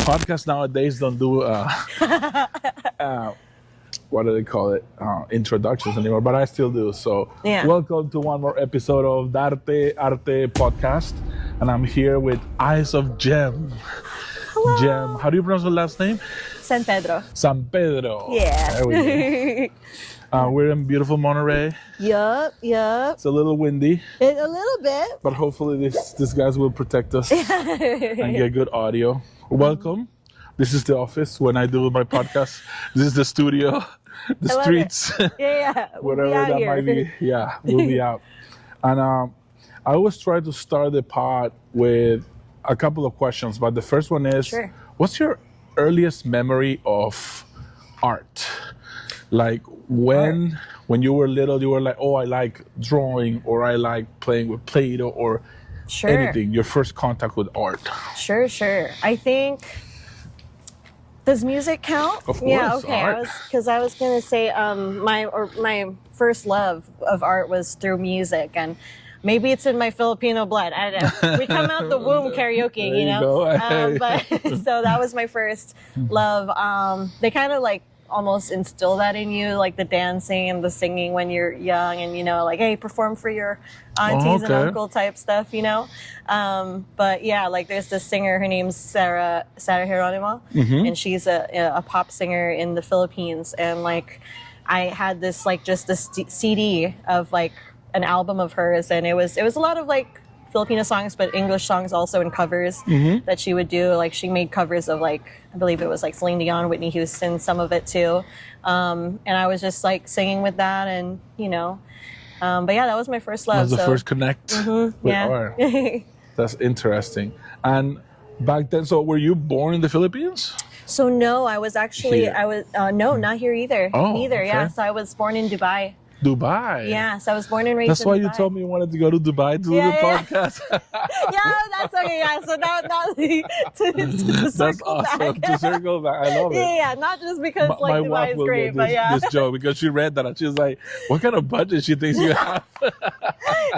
podcasts nowadays don't do what do they call it? Introductions anymore, but I still do. So welcome to one more episode of Darte Arte podcast. And I'm here with Eyes of Gem. Hello. Gem. How do you pronounce the last name? San Pedro. San Pedro. Yeah. There we go. We're in beautiful Monterey. Yup. It's a little windy. A little bit. But hopefully these guys will protect us and get good audio. Welcome. This is the office when I do my podcast. This is the studio, the streets. Yeah. Whatever that might be. Yeah, we'll be out. And I always try to start the pod with a couple of questions. But the first one is, what's your earliest memory of art? Like when you were little, you were like, oh, I like drawing, or I like playing with Play-Doh, or anything. Your first contact with art. Sure. I think, does music count? Of course. Yeah, okay. Art. I was gonna say my first love of art was through music, and maybe it's in my Filipino blood. I don't know. We come out the womb karaoke, you know. But so that was my first love. They kind of like almost instill that in you, like the dancing and the singing when you're young, and like, hey, perform for your aunties and uncle type stuff, but yeah, like there's this singer, her name's Sarah Geronimo, and she's a pop singer in the Philippines, and like I had this like just this CD of like an album of hers, and it was a lot of like Filipino songs, but English songs also, and covers that she would do. Like she made covers of like, I believe it was like Celine Dion, Whitney Houston, some of it too. And I was just like singing with that, and but yeah, that was my first love. That was the first connect with art. That's interesting. And back then, so were you born in the Philippines? So no, I was actually, Here. no, not here either. Oh, Neither, okay. yeah. So I was born in Dubai. Dubai. Yeah, so I was born and raised That's in why Dubai. you told me you wanted to go to Dubai to do the podcast. Yeah, that's okay. Yeah, so now to circle That's awesome. back. To circle back. I love it. Yeah, not just because like my Dubai wife is will great, get but yeah. this joke because she read that and she was like, what kind of budget she thinks you have? Yeah,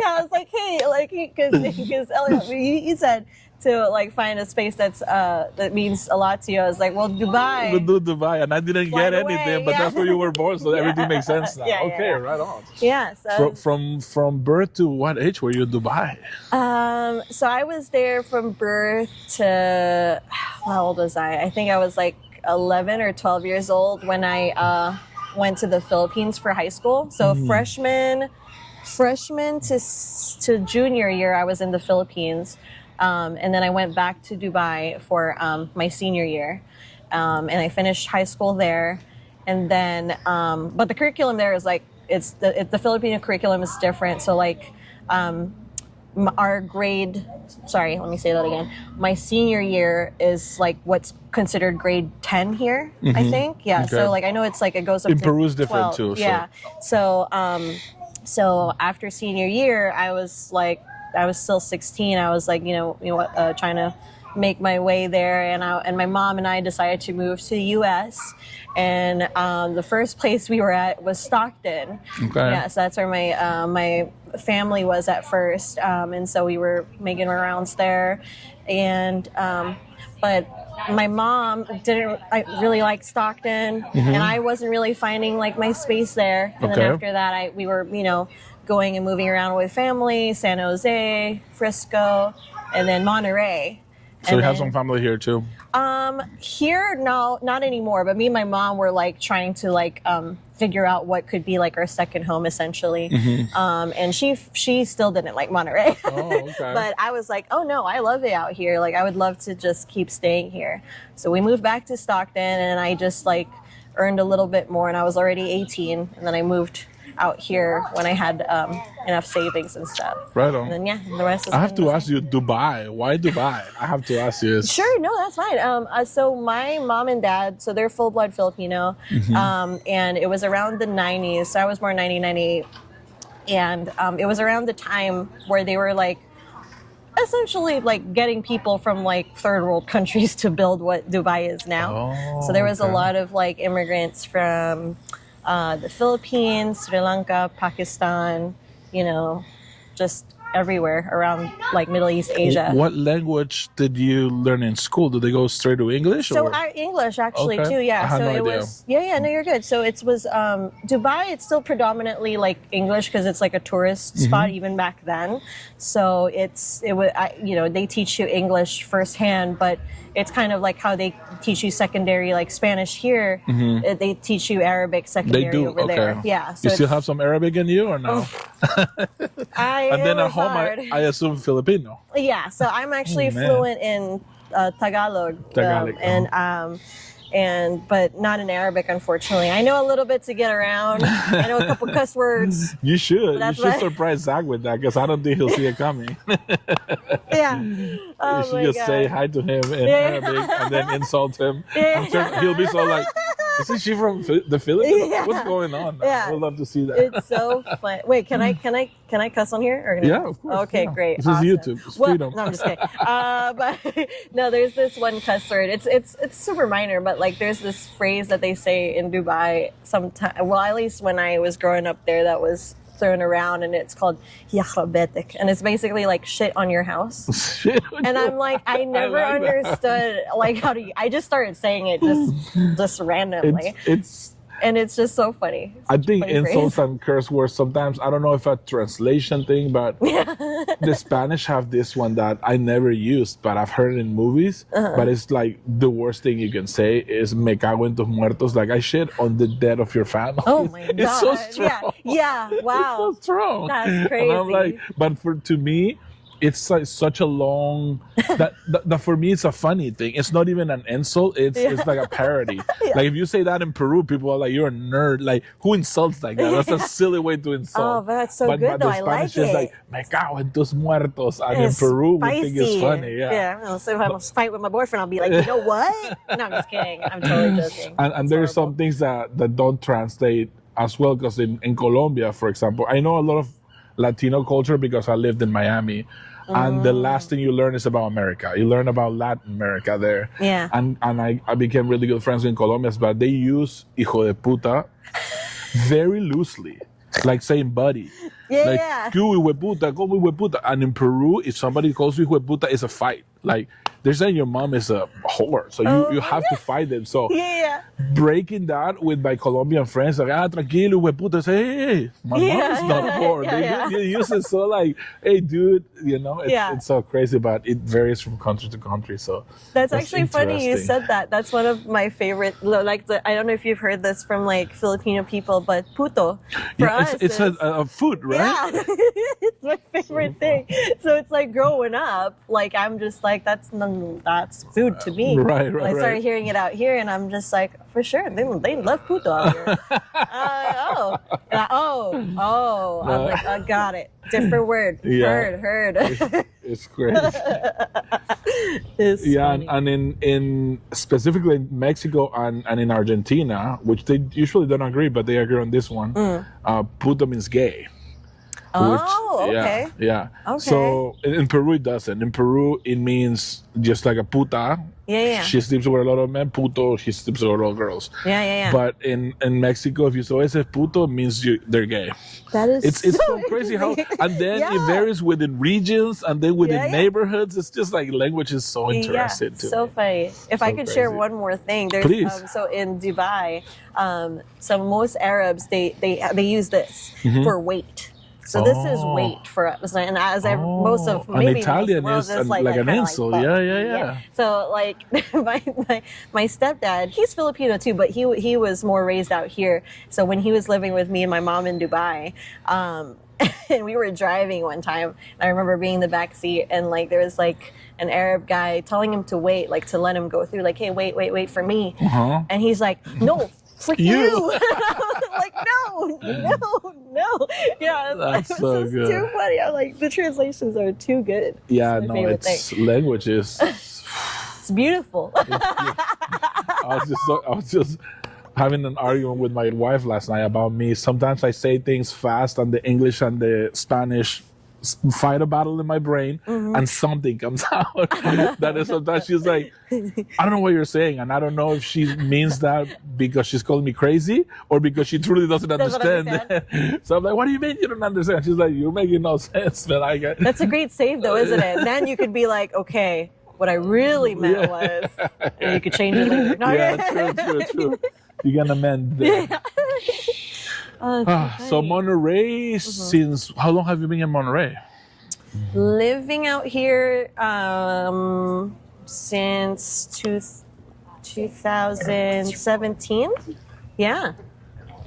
I was like, hey, like, because Elliot, you said to like find a space that's that means a lot to you. I was like, well, Dubai. We'll do Dubai, and I didn't get anything, but that's where you were born, so everything makes sense now. Okay, right on. Yeah. So from birth to what age were you in Dubai? So I was there from birth to, how old was I? I think I was like 11 or 12 years old when I went to the Philippines for high school. So freshman to junior year, I was in the Philippines. And then I went back to Dubai for my senior year, and I finished high school there. And then, but the curriculum there is like the Filipino curriculum is different. So like, our grade. Sorry, let me say that again. My senior year is like what's considered grade 10 here. I think. Yeah. Okay. So like I know it's like it goes up. In to Peru is different 12. too. Yeah. So so after senior year, I was still 16. I was like, trying to make my way there, and my mom and I decided to move to the U.S. And the first place we were at was Stockton. Okay. Yeah, so that's where my family was at first, and so we were making our rounds there, and but my mom didn't really like Stockton, and I wasn't really finding like my space there. And then after that, we were going and moving around with family, San Jose, Fresco, and then Monterey. So you have some family here too? Here, no, not anymore. But me and my mom were like trying to like figure out what could be like our second home, essentially. And she still didn't like Monterey. Oh, okay. But I was like, oh no, I love it out here. Like I would love to just keep staying here. So we moved back to Stockton, and I just like earned a little bit more, and I was already 18, and then I moved out here when I had enough savings and stuff. Right on. And then the rest is. I have to ask you, Dubai. Why Dubai? I have to ask you this. Sure, no, that's fine. So my mom and dad, so they're full blood Filipino, and it was around the 90s. So I was born 1998, and it was around the time where they were like essentially like getting people from like third world countries to build what Dubai is now. So there was a lot of like immigrants from the Philippines, Sri Lanka, Pakistan, just everywhere around like Middle East, Asia. What language did you learn in school? Did they go straight to English? So English actually too, yeah. I had So no it idea. was, no, you're good. So it was Dubai. It's still predominantly like English because it's like a tourist spot even back then. So they teach you English firsthand, but it's kind of like how they teach you secondary like Spanish here. They teach you Arabic secondary over there. Yeah. So you still have some Arabic in you or no? And then at home, I assume Filipino. Yeah. So I'm actually fluent in Tagalog. But not in Arabic, unfortunately. I know a little bit to get around. I know a couple cuss words. You should. You should surprise Zach with that because I don't think he'll see it coming. Yeah. You should just say hi to him in Arabic and then insult him. Yeah. I'm sure he'll be so like, isn't she from the Philippines? Yeah. What's going on? Yeah. I would love to see that. It's so fun. Wait, can I cuss on here? Or no? Yeah, of course. Okay, great. This is YouTube. It's freedom. No, I'm just kidding. But no, there's this one cuss word. It's super minor, but like there's this phrase that they say in Dubai sometime. Well, at least when I was growing up there, that was thrown around, and it's called yakhrabetik, and it's basically like shit on your house. And I'm like, I never understood like how to. I just started saying it just randomly. And it's just so funny. I think insults and curse words sometimes, I don't know if a translation thing, but the Spanish have this one that I never used, but I've heard it in movies. But it's like the worst thing you can say is me cago en tus muertos. Like I shit on the dead of your family. Oh my God. It's so strong. Yeah. Wow. It's so strong. That's crazy. And I'm like, but to me, it's like such a long that for me it's a funny thing. It's not even an insult. It's like a parody. Like if you say that in Peru, people are like, "You're a nerd." Like who insults like that? That's a silly way to insult. Oh, but that's so good though. I like it. Is like "Me cago en tus muertos," and in Peru we think it's funny. Yeah. So if I must fight with my boyfriend, I'll be like, you know what? No, I'm just kidding. I'm totally joking. And there's some things that don't translate as well because in Colombia, for example, I know a lot of Latino culture because I lived in Miami. And the last thing you learn is about America. You learn about Latin America there. Yeah. And I became really good friends in Colombia, but they use hijo de puta very loosely. Like saying buddy. Like, ¿qué hijo de puta? ¿Cómo hijo de puta? And in Peru, if somebody calls you hijo de puta, it's a fight. Like, they're saying your mom is a whore. So you have to fight them. So breaking that with my Colombian friends, like, tranquilo, hijo de puta. Say, hey, my mom is not a whore. They use it so like, hey, dude, it's so crazy, but it varies from country to country. So that's actually funny you said that. That's one of my favorite, I don't know if you've heard this from like Filipino people, but puto for us. It's a food, right? Yeah, it's my favorite thing. So it's like growing up, like I'm just like, that's food to me. Right. I started hearing it out here, and I'm just like, for sure, they love puto out here. I'm like, I got it. Different word. Heard. It's crazy. It's funny. And in specifically in Mexico and in Argentina, which they usually don't agree, but they agree on this one. Puto means gay. Okay. Yeah. Okay. So in Peru it doesn't. In Peru it means just like a puta. Yeah. She sleeps with a lot of men. Puto, she sleeps with a lot of girls. Yeah. But in Mexico, if you say ese puto, it means they're gay. That is it's so crazy how, and then it varies within regions and then within neighborhoods. It's just like language is so interesting too. So funny. If I could share one more thing, there's please. So in Dubai, so most Arabs they use this for weight. So this is weight for us, and most of maybe Italian most is like an insult. Like yeah. So like my stepdad, he's Filipino too, but he was more raised out here. So when he was living with me and my mom in Dubai, and we were driving one time, and I remember being in the back seat, and like there was like an Arab guy telling him to wait, like to let him go through, like, hey, wait for me, and he's like, no. Frick you! Like no. Yeah, that's so good. It's too funny. I'm like, the translations are too good. Yeah, it's language is. It's beautiful. I was just having an argument with my wife last night about me. Sometimes I say things fast, and the English and the Spanish fight a battle in my brain, and something comes out. That is sometimes she's like, I don't know what you're saying, and I don't know if she means that because she's calling me crazy or because she truly doesn't understand. So I'm like, what do you mean you don't understand? She's like, you're making no sense, man. That's a great save, though, isn't it? Then you could be like, okay, what I really meant was, and you could change it later. No, true. You can amend there. So Monterey, since how long have you been in Monterey? Living out here since 2017. Yeah,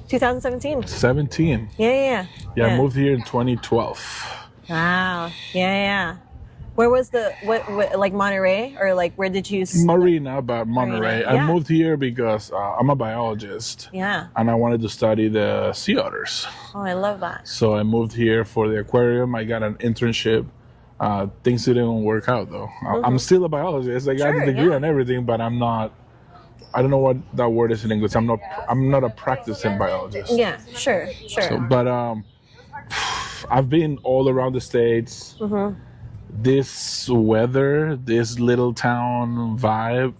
2017. 17. Yeah. I moved here in 2012. Wow. Yeah. Where was what like Monterey, or like where did you? Marina, but Monterey. Yeah. I moved here because I'm a biologist. Yeah. And I wanted to study the sea otters. Oh, I love that. So I moved here for the aquarium. I got an internship. Things didn't work out though. I'm still a biologist. I got the degree and everything, but I'm not. I don't know what that word is in English. I'm not a practicing biologist. Yeah, sure. So, but I've been all around the States. This weather, this little town vibe,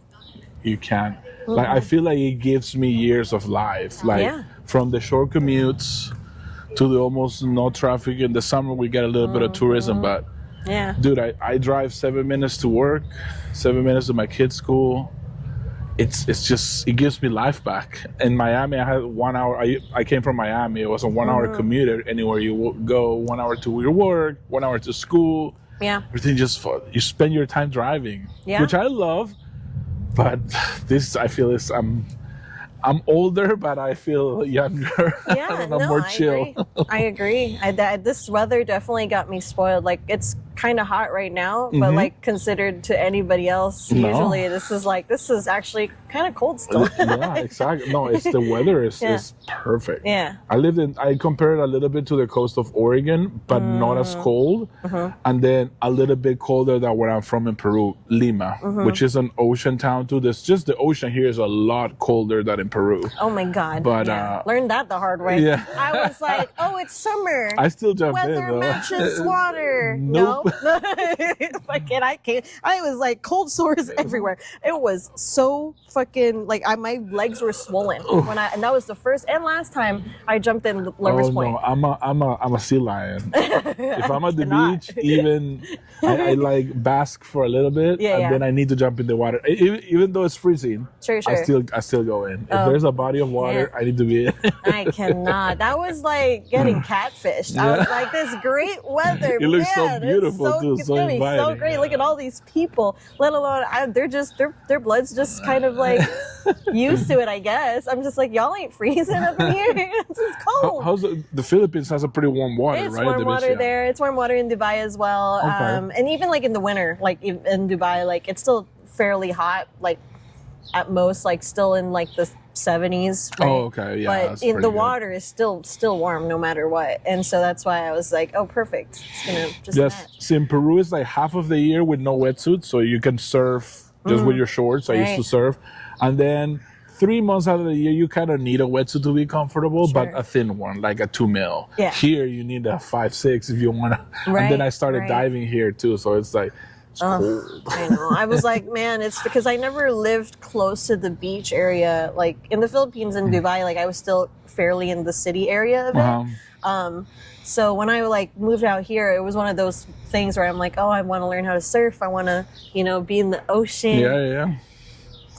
you can't. Like, I feel like it gives me years of life. Like, from the short commutes to the almost no traffic. In the summer, we get a little bit of tourism, but dude, I drive 7 minutes to work, 7 minutes to my kids' school. It's just, it gives me life back. In Miami, I had 1 hour. I came from Miami. It was a 1 hour commute anywhere you go. 1 hour to your work, 1 hour to school. Yeah. Everything just, you spend your time driving, which I love. But this, I feel, is I'm older, but I feel younger. Yeah, and I'm more chill. I agree. This weather definitely got me spoiled. Like, it's kind of hot right now, but like considered to anybody else, usually this is actually kind of cold still. Yeah, exactly. No, it's the weather is perfect. Yeah. I compare it a little bit to the coast of Oregon, but not as cold. And then a little bit colder than where I'm from in Peru, Lima, which is an ocean town too. There's just the ocean here is a lot colder than in Peru. Oh my God. But learned that the hard way. Yeah. I was like, oh, it's summer. I still jump in Weather though. matches water. Nope. No. I can't. I was like cold sores everywhere. It was so fucking like my legs were swollen and that was the first and last time I jumped in Lover's Point. No, I'm a sea lion. If I'm at the beach, even I like bask for a little bit, and then I need to jump in the water, even though it's freezing. Sure. I still go in. If there's a body of water, I need to be in. I cannot. That was like getting catfished. I was like, this great weather. It looks so beautiful too. It's gonna be so great. Look at all these people. Let alone their blood's just kind of like used to it, I guess. I'm just like, y'all ain't freezing up in here. It's just cold. How's the Philippines has a pretty warm water, it's right? Warm water there. It's warm water in Dubai as well. Okay. And even like in the winter, like in Dubai, like it's still fairly hot. Like at most, like still in like the 70s. Right? Oh, okay, yeah. But the water is still warm no matter what, and so that's why I was like, oh, perfect. It's gonna just match. See, in Peru is like half of the year with no wetsuit, so you can surf just with your shorts. I used to surf, and then 3 months out of the year you kind of need a wetsuit to be comfortable, but a thin one, like a 2 mil. Yeah. Here you need a 5-6 if you want to. Right, and then I started diving here too, so it's like. It's cold. I know. I was like, man, it's because I never lived close to the beach area. Like in the Philippines and Dubai, like I was still fairly in the city area of it. So when I like moved out here, it was one of those things where I'm like, oh, I want to learn how to surf. I want to, be in the ocean. Yeah.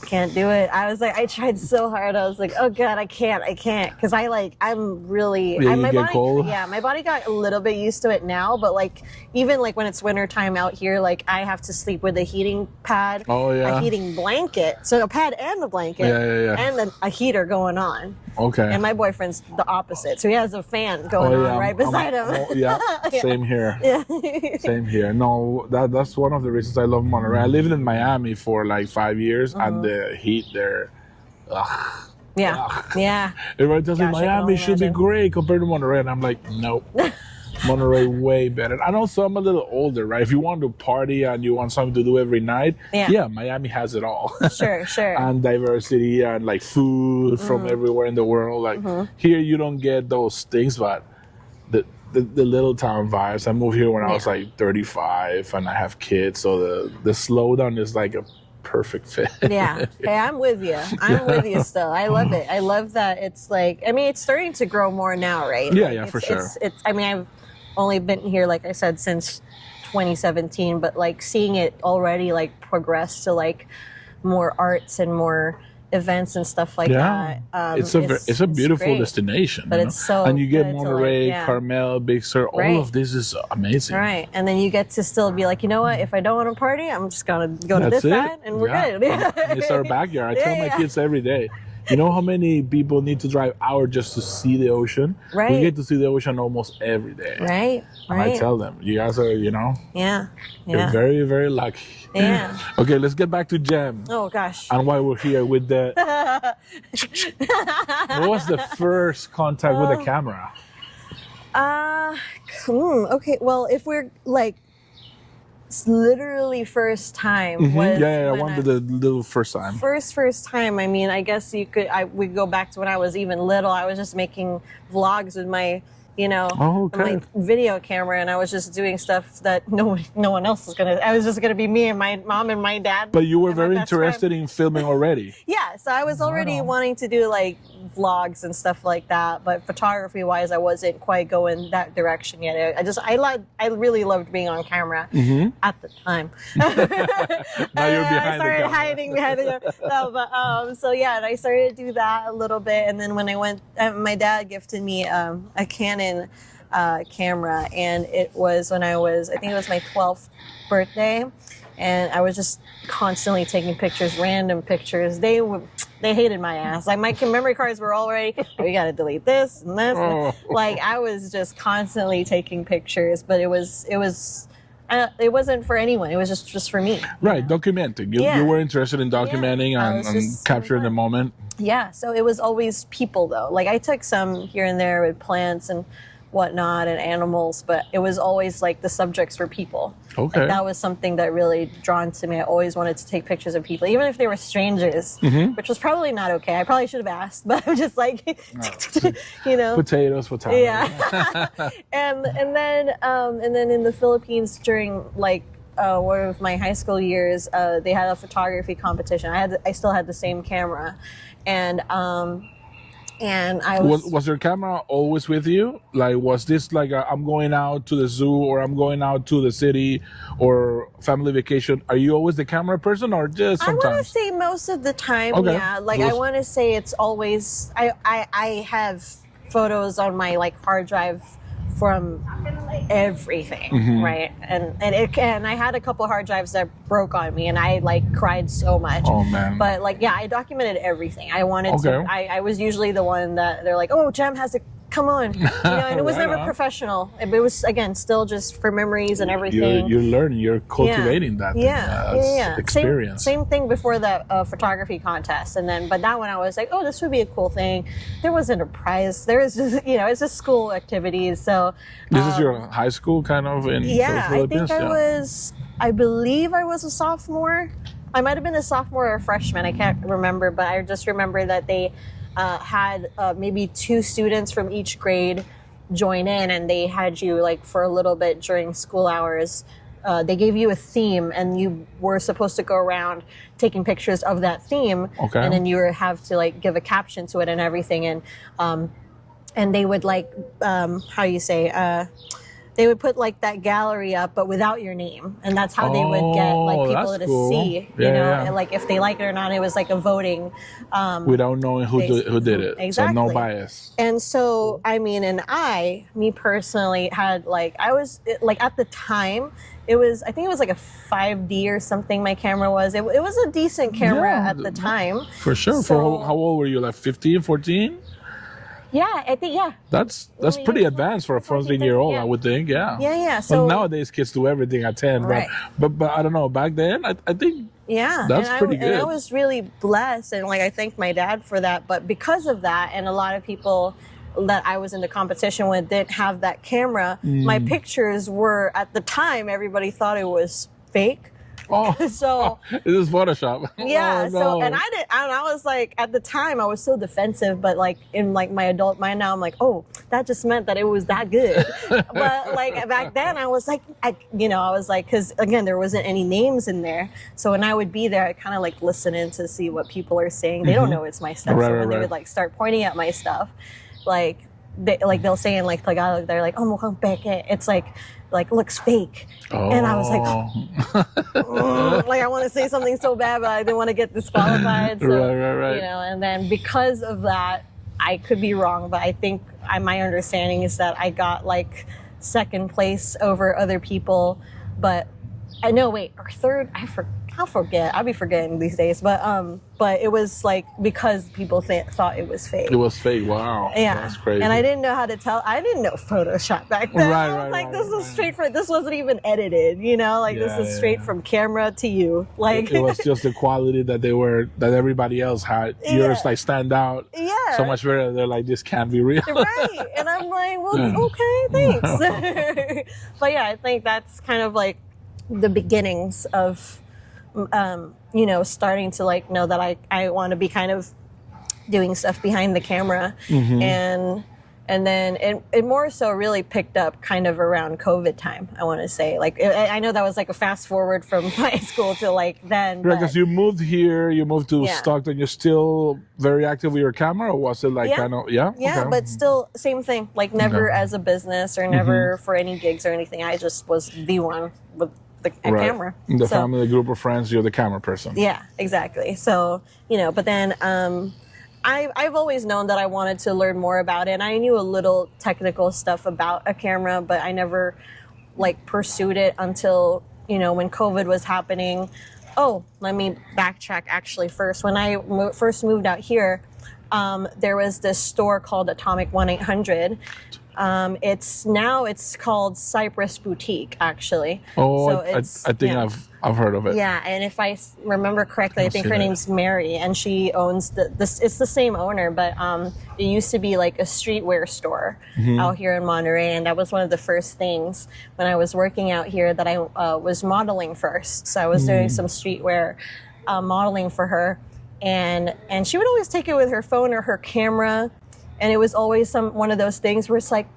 Can't do it. I was like, I tried so hard. I was like, oh God, I can't. Cause I'm really, my body, cold. my body got a little bit used to it now, but like, even like when it's winter time out here, like I have to sleep with a heating pad, a heating blanket. So a pad and a blanket and then a heater going on. Okay. And my boyfriend's the opposite. So he has a fan going on right beside him. Same here. Same here. No, that's one of the reasons I love Monterey. I lived in Miami for like 5 years and the heat there. Everybody tells me Miami should be great compared to Monterey, and I'm like, nope. Monterey way better. And also I'm a little older, right? If you want to party and you want something to do every night, Miami has it all. Sure. And diversity and like food from everywhere in the world. Like here you don't get those things, but the little town vibes. I moved here when I was like 35, and I have kids, so the slowdown is like a perfect fit. Yeah. Hey, I'm with you. I'm with you still. I love it. I love that it's like, I mean, it's starting to grow more now, right? Yeah, like yeah, for sure. I mean, I've only been here, like I said, since 2017, but like seeing it already like progress to like more arts and more events and stuff like that. It's a beautiful destination, but it's so and you get good Monterey, like, Carmel, Big Sur. All of this is amazing, right? And then you get to still be like, you know what? If I don't want to party, I'm just gonna go to this side, and we're good. And it's our backyard. I tell my kids every day. You know how many people need to drive hours just to see the ocean? Right. We get to see the ocean almost every day. Right. And I tell them, you guys are, Yeah. You're very, very lucky. Yeah. Okay, let's get back to Jam. Oh, gosh. And why we're here with the... What was the first contact with the camera? Okay, well, if we're like... literally first time was I wanted the little first time. First time. I mean, I guess we go back to when I was even little. I was just making vlogs with my, my video camera, and I was just doing stuff that no one else was gonna. I was just gonna be me and my mom and my dad. But you were very interested in filming already. Yeah, so I was already wanting to do like vlogs and stuff like that. But photography wise, I wasn't quite going that direction yet. I really loved being on camera at the time. Now you're behind I started hiding behind the camera. So yeah, and I started to do that a little bit, and then when I went, my dad gifted me a Canon camera, and it was when I think it was my 12th birthday, and I was just constantly taking pictures, random pictures. They hated my ass. Like my memory cards were already, we got to delete this and this. Like I was just constantly taking pictures, but it wasn't for anyone. It was just for me. Right, documenting. You were interested in documenting and capturing the moment. Yeah, so it was always people though. Like I took some here and there with plants and whatnot and animals, but it was always like the subjects were people. Okay. Like, that was something that really drawn to me. I always wanted to take pictures of people, even if they were strangers, which was probably not okay. I probably should have asked, but I'm just like, potatoes. Yeah. and then in the Philippines during like one of my high school years, they had a photography competition. I still had the same camera, and I was your camera always with you? Like, was this like I'm going out to the zoo, or I'm going out to the city, or family vacation? Are you always the camera person, or just sometimes? I want to say most of the time, yeah. Like I want to say it's always. I have photos on my like hard drive from everything, right? And I had a couple hard drives that broke on me, and I like cried so much. Oh man! But like, yeah, I documented everything. I wanted to. I was usually the one that they're like, "Oh, Jam has to come on," and it was never professional. It was again still just for memories and everything. You're learning. You're cultivating that. Experience. Same thing before the photography contest, but that one I was like, "Oh, this would be a cool thing." There wasn't a prize. There was just it's just school activities. So this is your high school kind of in Philippines? I believe I was a sophomore. I might have been a sophomore or a freshman. I can't remember, but I just remember that they had maybe 2 students from each grade join in, and they had you like for a little bit during school hours. They gave you a theme, and you were supposed to go around taking pictures of that theme, and then you have to like give a caption to it and everything, and they would like they would put like that gallery up, but without your name, and that's how they would get like people to see, and, like if they like it or not. It was like a voting, without knowing who did it, exactly. So no bias. And so, I mean, and me personally had like at the time. I think it was like a 5D or something. My camera was. It was a decent camera at the time. For sure. So, how old were you? Like 15, 14? Yeah, I think, That's pretty advanced for a 14-year-old, I would think, Yeah. So nowadays kids do everything at 10, right. but I don't know, back then, I think that's pretty good. And I was really blessed, and like I thanked my dad for that, but because of that, and a lot of people that I was in the competition with didn't have that camera, my pictures were, at the time, everybody thought it was fake. Oh, So it is Photoshop. yeah. Oh, So no. and I was like, at the time I was so defensive, but like in like my adult mind now, I'm like, oh, that just meant that it was that good. But like back then I was like, I was like, because again, there wasn't any names in there. So when I would be there, I kind of like listen in to see what people are saying. They don't know it's my stuff. Right, So when right, they right. would like start pointing at my stuff, they'll say in like Tagalog, they're like, oh, mukhang peke. It's like looks fake. And I was like, like I want to say something so bad, but I didn't want to get disqualified. So, right. And then because of that, I could be wrong, but I think my understanding is that I got like second place over other people, but or third. I'll forget. I'll be forgetting these days, but it was like because people thought it was fake. It was fake. Wow. Yeah, That's crazy. and I didn't know how to tell. I didn't know Photoshop back then. I was like, this is straight from. This wasn't even edited. This is straight from camera to you. Like it was just the quality that everybody else had. Yours like stand out. Yeah. So much better. They're like, this can't be real. Right, and I'm like, well, okay, thanks. But yeah, I think that's kind of like the beginnings of. Starting to like know that I want to be kind of doing stuff behind the camera, and then it more so really picked up kind of around COVID time. I want to say, like, I know that was like a fast forward from high school to like then. Because you moved here, you moved to Stockton. You're still very active with your camera, or was it like kind of Yeah, okay. but still same thing. Like never as a business or never for any gigs or anything. I just was the one with a camera. The family, group of friends, you're the camera person. Yeah, exactly. So, but then I've always known that I wanted to learn more about it. And I knew a little technical stuff about a camera, but I never like pursued it until, when COVID was happening. Oh, let me backtrack actually first. When I first moved out here, there was this store called Atomic 1-800. It's called Cypress Boutique, actually. Oh, so I think I've heard of it. Yeah, and if I remember correctly, I think her name's Mary, and she owns this. It's the same owner, but it used to be like a streetwear store out here in Monterey, and that was one of the first things when I was working out here that I was modeling first. So I was doing some streetwear modeling for her, and she would always take it with her phone or her camera. And it was always one of those things where it's like,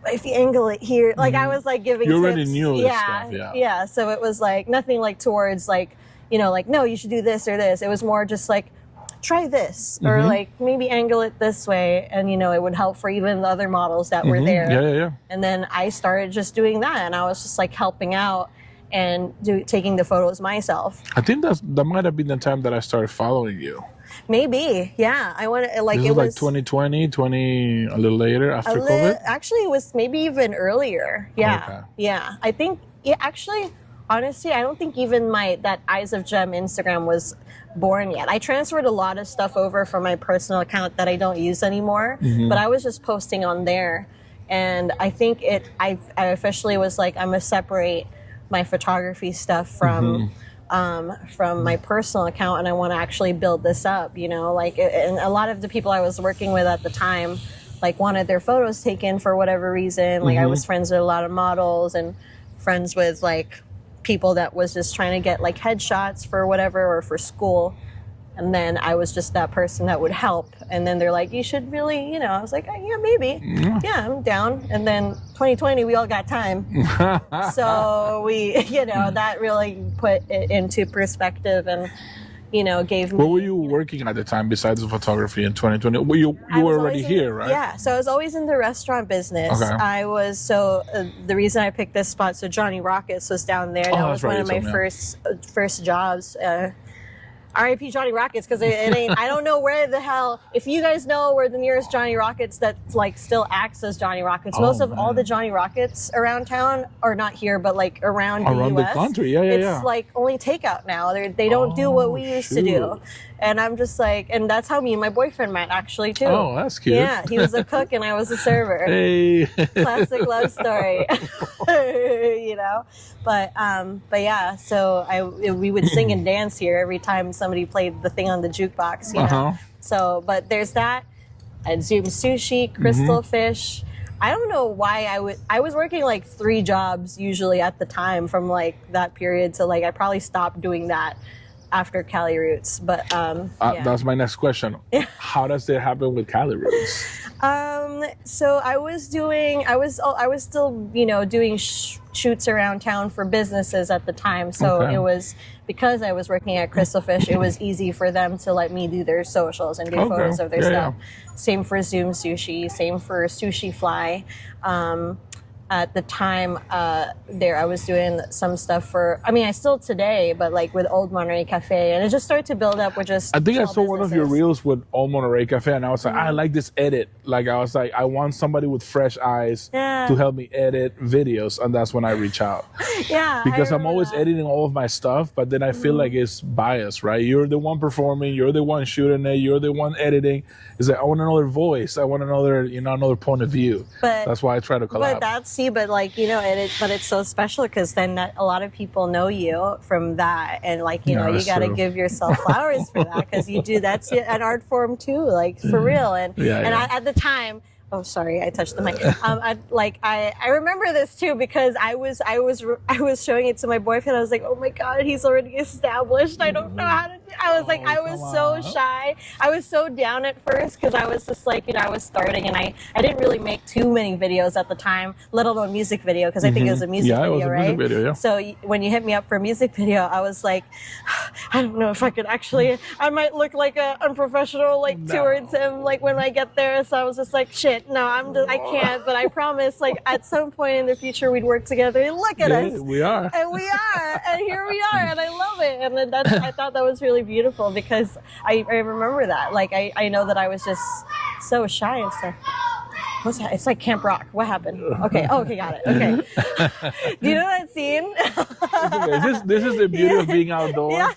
if you angle it here, like I was like giving you tips. already knew this stuff, yeah. So it was like nothing like towards like, like, no, you should do this or this. It was more just like, try this or like maybe angle it this way. And, it would help for even the other models that were there. Yeah. And then I started just doing that. And I was just like helping out and taking the photos myself. I think that might have been the time that I started following you. Maybe, yeah. I want to like this it was like 2020, a little later after COVID. Actually, it was maybe even earlier. Yeah, okay. Yeah. I think actually, honestly, I don't think even that Eyes of Gem Instagram was born yet. I transferred a lot of stuff over from my personal account that I don't use anymore, but I was just posting on there, and I think I officially was like, I'm gonna separate my photography stuff from my personal account, and I want to actually build this up, and a lot of the people I was working with at the time, like wanted their photos taken for whatever reason. Like I was friends with a lot of models and friends with like people that was just trying to get like headshots for whatever or for school. And then I was just that person that would help. And then they're like, you should really, I was like, yeah, maybe. Yeah, I'm down. And then 2020, we all got time. So we, that really put it into perspective and, gave me. What were you working at the time besides the photography in 2020? Well, you were already here, right? Yeah, so I was always in the restaurant business. Okay. I was, the reason I picked this spot, so Johnny Rockets was down there. That was one of my first jobs. R.I.P. Johnny Rockets, because it ain't. I don't know where the hell. If you guys know where the nearest Johnny Rockets that like still acts as Johnny Rockets, most of all the Johnny Rockets around town are not here, but like around the U.S. the country. Yeah. It's like only takeout now. They don't do what we used to do. And I'm just like, and that's how me and my boyfriend met actually too. Oh, that's cute. Yeah, he was a cook and I was a server. Hey. Classic love story. But yeah, so we would sing and dance here every time somebody played the thing on the jukebox, So, but there's that. I'd Zoom Sushi, Crystal Fish. I don't know why I was working like 3 jobs usually at the time from like that period to like I probably stopped doing that after Cali Roots. But that's my next question. How does it happen with Cali Roots? So I was still, you know, doing shoots around town for businesses at the time. So it was, because I was working at Crystal Fish, it was easy for them to let me do their socials and do photos of their stuff. Same for Zoom Sushi, same for Sushi Fly. At the time, I was doing some stuff for, I mean, I still today, but like with Old Monterey Cafe, and it just started to build up with just I think I saw businesses. one of your reels with Old Monterey Cafe, and I was like, I like this edit. Like, I was like, I want somebody with fresh eyes to help me edit videos, and that's when I reach out. Because I'm always editing all of my stuff, but then I feel like it's biased, right? You're the one performing, you're the one shooting it, you're the one editing. It's like, I want another voice, I want another, you know, another point of view. But that's why I try to collab. But like, you know, but it's so special because then a lot of people know you from that, and like, you know, you got to give yourself flowers for that, because you do, that's an art form too, like for real. And I, at the time, oh, sorry, I touched the mic. I remember this too, because I was showing it to my boyfriend. I was like, oh my God, he's already established. I don't know how to do. I was I was so shy. I was so down at first because I was just like, you know, I was starting, and I didn't really make too many videos at the time, let alone music video, because I think it was a music video, it was a music video, So when you hit me up for a music video, I was like, I don't know if I could actually, I might look like a unprofessional, like towards him, like when I get there. So I was just like, shit, no, I can't, but I promise, like at some point in the future, we'd work together. And look at us. We are. And here we are, and I love it. And then I thought that was really beautiful, because I remember that. Like, I know that I was just so shy and stuff. What's that? It's like Camp Rock. What happened? Okay. Oh, okay, got it. Okay. Do you know that scene? This is the beauty of being outdoors. Yeah.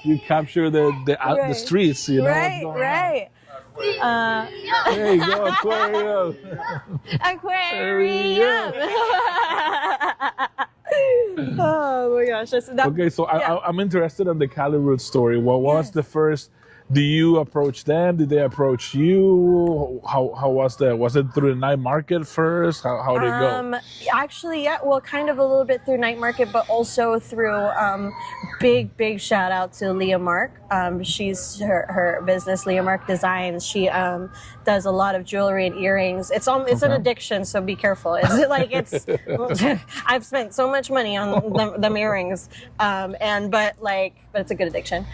You capture the streets, you know. Right. There you go, aquarium. Oh my gosh. Okay, so I'm interested in the Cali Roots story. What was the first? Do you approach them? Did they approach you? How was that? Was it through the night market first? How did it go? Actually, yeah. Well, kind of a little bit through night market, but also through big shout out to Leah Mark. She's her business, Leah Mark Designs. She does a lot of jewelry and earrings. It's an addiction, so be careful. I've spent so much money on them earrings, but it's a good addiction.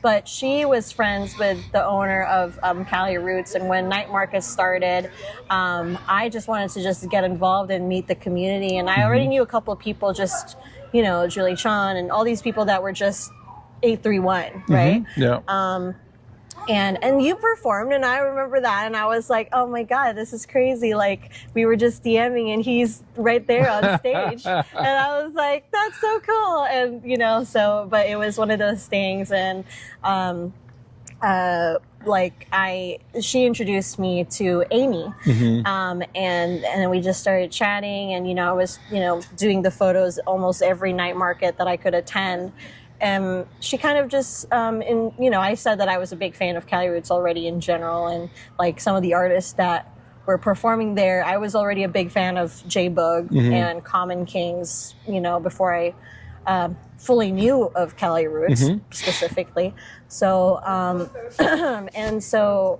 But she was friends with the owner of Cali Roots, and when night markets started, I just wanted to just get involved and meet the community. And I already knew a couple of people, just, you know, Julie Chan and all these people that were just 831, right? Yeah. And you performed, and I remember that, and I was like, oh my God, this is crazy. Like, we were just DMing, and he's right there on stage. And I was like, that's so cool. And, you know, but it was one of those things. And, she introduced me to Amy, and then we just started chatting, and, you know, I was, you know, doing the photos almost every night market that I could attend. And she kind of just, I said that I was a big fan of Cali Roots already in general, and like some of the artists that were performing there, I was already a big fan of J-Bug and Common Kings, you know, before I fully knew of Cali Roots specifically. So, and so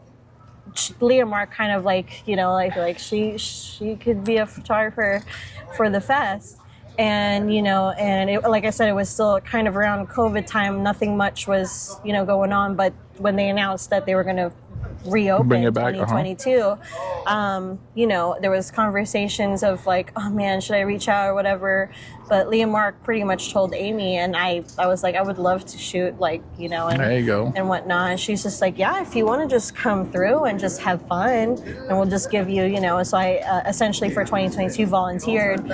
Leah Mark kind of like, you know, like she could be a photographer for the fest. And, you know, and it, like I said, it was still kind of around COVID time. Nothing much was, you know, going on. But when they announced that they were going to reopen in 2022, you know, there was conversations of like, oh man, should I reach out or whatever? But Leah Mark pretty much told Amy, and I was like, I would love to shoot, like, you know, and there you go. And whatnot. And she's just like, yeah, if you want to just come through and just have fun, and we'll just give you, you know. So I essentially for 2022 volunteered.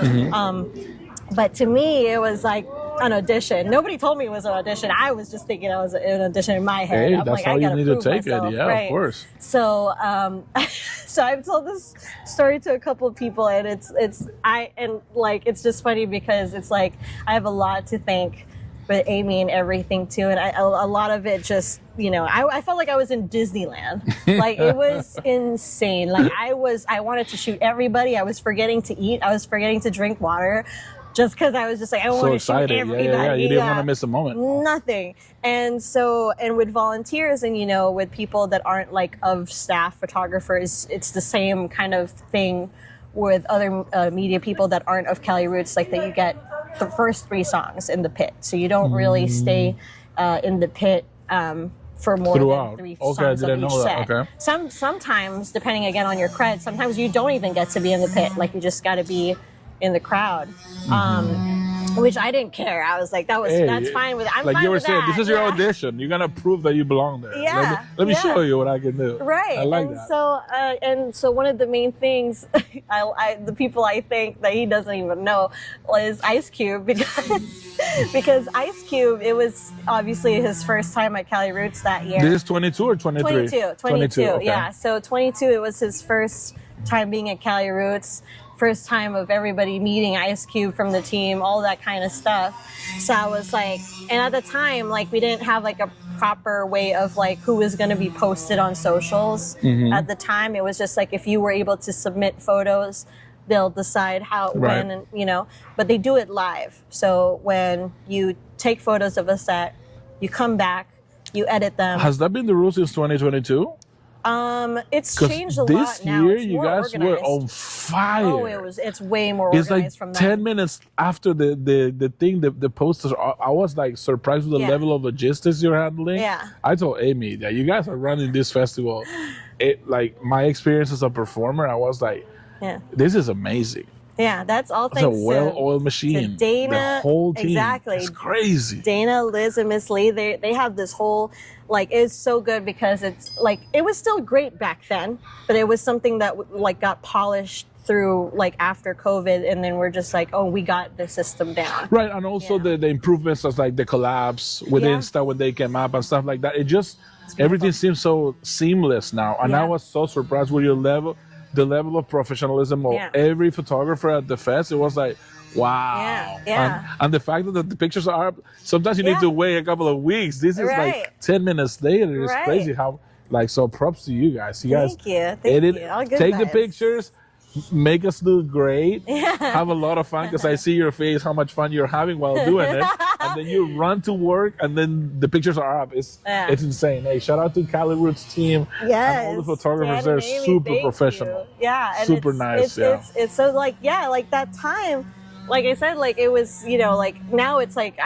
But to me, it was like an audition. Nobody told me it was an audition. I was just thinking it was an audition in my head. Hey, I'm that's like, how I you need to take myself, it. Yeah, right? Of course. So, so I've told this story to a couple of people, and it's just funny because it's like I have a lot to thank with Amy and everything too. And a lot of it just, you know, I felt like I was in Disneyland. Like it was insane. Like I wanted to shoot everybody. I was forgetting to eat. I was forgetting to drink water. Just because I was just like, I want to shoot everybody. Yeah. You didn't want to miss a moment. Nothing. And so, and with volunteers and, you know, with people that aren't like of staff photographers, it's the same kind of thing with other media people that aren't of Cali roots, like that you get the first 3 songs in the pit. So you don't really stay in the pit for more than 3 songs of each set. Okay. Sometimes, depending again on your cred, sometimes you don't even get to be in the pit. Like you just got to be in the crowd, which I didn't care. I was like, that's fine with it. I'm like fine you were with saying, that. this is your audition. You're gonna prove that you belong there. Yeah. Let me show you what I can do. Right. I like and that. So one of the main things, the people I think that he doesn't even know, is Ice Cube, because Ice Cube, it was obviously his first time at Cali Roots that year. This is 22 or 23? 22. Okay. Yeah. So 22, it was his first time being at Cali Roots. First time of everybody meeting Ice Cube from the team, all that kind of stuff. So I was like, and at the time, like we didn't have like a proper way of like who was going to be posted on socials. At the time, it was just like if you were able to submit photos, they'll decide how, when, and you know. But they do it live. So when you take photos of a set, you come back, you edit them. Has that been the rule since 2022? It's changed a lot now. This year, it's you guys organized. were on fire. Oh, it's way more organized like from that. 10 minutes after the thing, the posters, I was like surprised with the level of logistics you're handling. Yeah. I told Amy that you guys are running this festival. Like my experience as a performer, I was like, this is amazing. Yeah, that's all It's thanks a well-oiled machine. to Dana. The whole team. Exactly. It's crazy. Dana, Liz, and Miss Lee, they have this whole, like, it's so good because it's, like, it was still great back then, but it was something that, like, got polished through, like, after COVID, and then we're just like, oh, we got the system down. Right, and also the improvements as, like, the collabs with Insta when they came up and stuff like that. It just, everything seems so seamless now, and I was so surprised with the level of professionalism of every photographer at the fest. It was like, wow. And the fact that the pictures are up, sometimes you need to wait a couple of weeks. This is like 10 minutes later. It's crazy how, like, so props to you guys. You guys edit, take the pictures, make us look great, have a lot of fun, because I see your face, how much fun you're having while doing it. And then you run to work, and then the pictures are up. It's insane. Hey, shout out to Cali Roots team and all the photographers. They're super professional. And super nice. It's so like like that time. Like I said, like it was, you know, like now it's like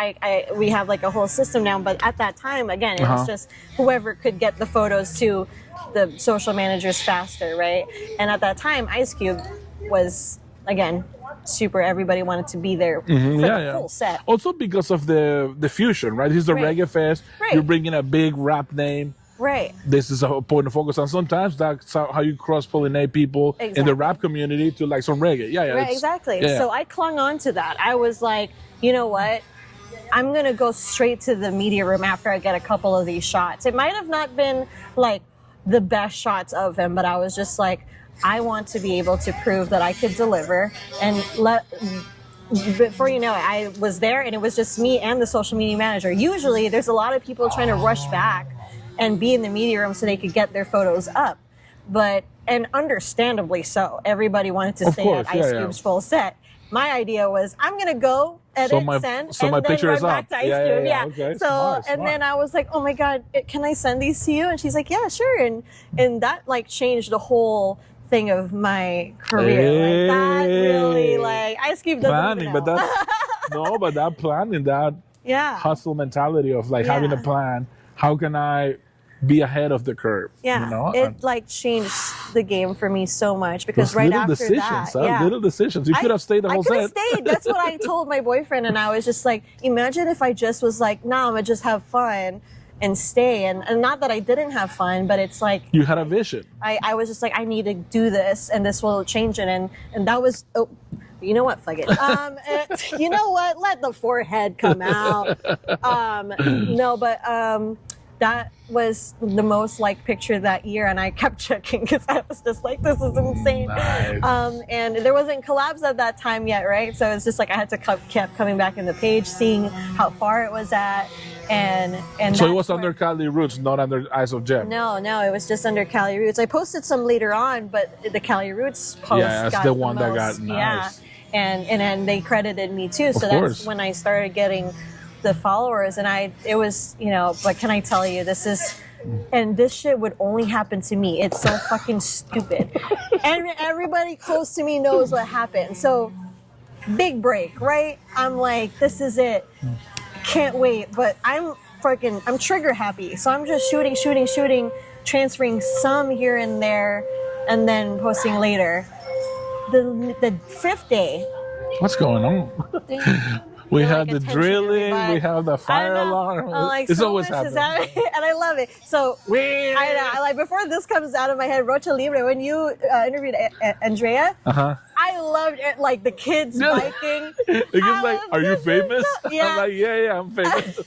we have like a whole system now, but at that time, again, it was just whoever could get the photos to the social managers faster, right? And at that time, Ice Cube was, again, super, everybody wanted to be there for the full set. Also because of the fusion, right? This is a reggae fest. You're bringing a big rap name. Right. This is a point of focus, and sometimes that's how you cross-pollinate people in the rap community to like some reggae. Right, exactly. So I clung on to that. I was like, you know what? I'm going to go straight to the media room after I get a couple of these shots. It might have not been like the best shots of him, but I was just like, I want to be able to prove that I could deliver. And before you know it, I was there, and it was just me and the social media manager. Usually there's a lot of people trying to rush back and be in the media room so they could get their photos up. And understandably so. Everybody wanted to stay at Ice Cube's full set. My idea was, I'm going to go edit, send, and then run back to Ice Cube. Okay. So, smart. Then I was like, oh my God, can I send these to you? And she's like, yeah, sure. And that like changed the whole thing of my career. Like that really, like, Ice Cube doesn't even know. But that planning, that hustle mentality of like having a plan. How can I be ahead of the curve? Yeah, you know? It like changed the game for me so much, because right after that, little decisions. You could have stayed the whole set. I could have stayed. That's what I told my boyfriend, and I was just like, imagine if I just was like, nah, I'm gonna just have fun and stay. And not that I didn't have fun, but it's like you had a vision. I was just like, I need to do this, and this will change it. And that was. Oh, you know what? Fuck it. You know what? Let the forehead come out. that was the most liked picture that year, and I kept checking because I was just like, this is insane. Nice. And there wasn't collabs at that time yet, right? So it's just like I had to kept coming back in the page, seeing how far it was at, and so it was under Kali Roots, not under Eyes of Jem. No, it was just under Kali Roots. I posted some later on, but the Kali Roots post that's got the one most, that got nice. And then they credited me too. So that's when I started getting the followers, and it was, but can I tell you, and this shit would only happen to me. It's so fucking stupid. And everybody close to me knows what happened. So big break, right? I'm like, this is it. Can't wait. But I'm trigger happy. So I'm just shooting, transferring some here and there, and then posting later. The 5th day. What's going on? We have the drilling, we have the fire alarm. Like, it's so always much happening. And I love it. So I know, like, before this comes out of my head, Rocha Libre, when you interviewed Andrea, I loved it, like the kids biking. It's like, are you famous? Yeah. I'm like, yeah, I'm famous.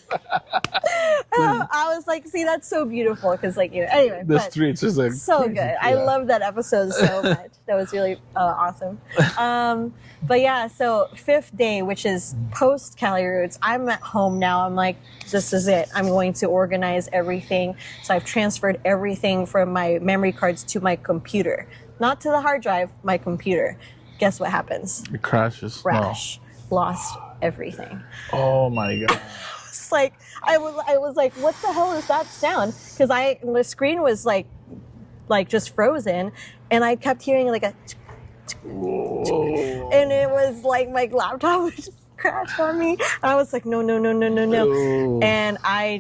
I was like, see, that's so beautiful because, like, anyway. The streets is like so good. Yeah. I love that episode so much. That was really awesome. But yeah, so 5th day, which is post Kali Roots, I'm at home now. I'm like, this is it. I'm going to organize everything. So I've transferred everything from my memory cards to my computer, not to the hard drive, my computer. Guess what happens? It crashes. Crash. No. Lost everything. Oh my God. It's like, I was like, what the hell is that sound? Because the screen was like just frozen, and I kept hearing like a and it was like my laptop would just crash on me. And I was like, no. And I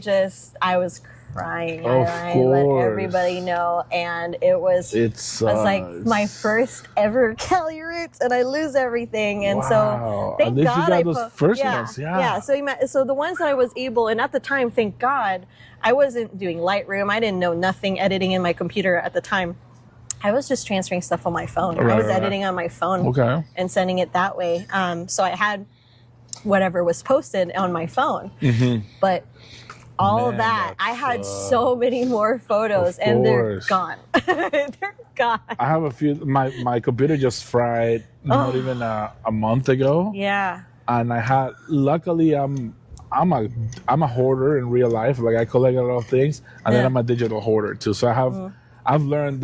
was crying. I let everybody know, and it was like my first ever Kali Roots, and I lose everything. And so thank God I those first ones. Yeah. So the ones that I was able, and at the time, thank God, I wasn't doing Lightroom. I didn't know nothing editing in my computer at the time. I was just transferring stuff on my phone. I was editing on my phone and sending it that way. So I had whatever was posted on my phone. But all of that, I had so many more photos, and they're gone. They're gone. I have a few. My computer just fried not even a month ago. Yeah. And I had, luckily, I'm a hoarder in real life. Like, I collect a lot of things, and then I'm a digital hoarder too. So I've learned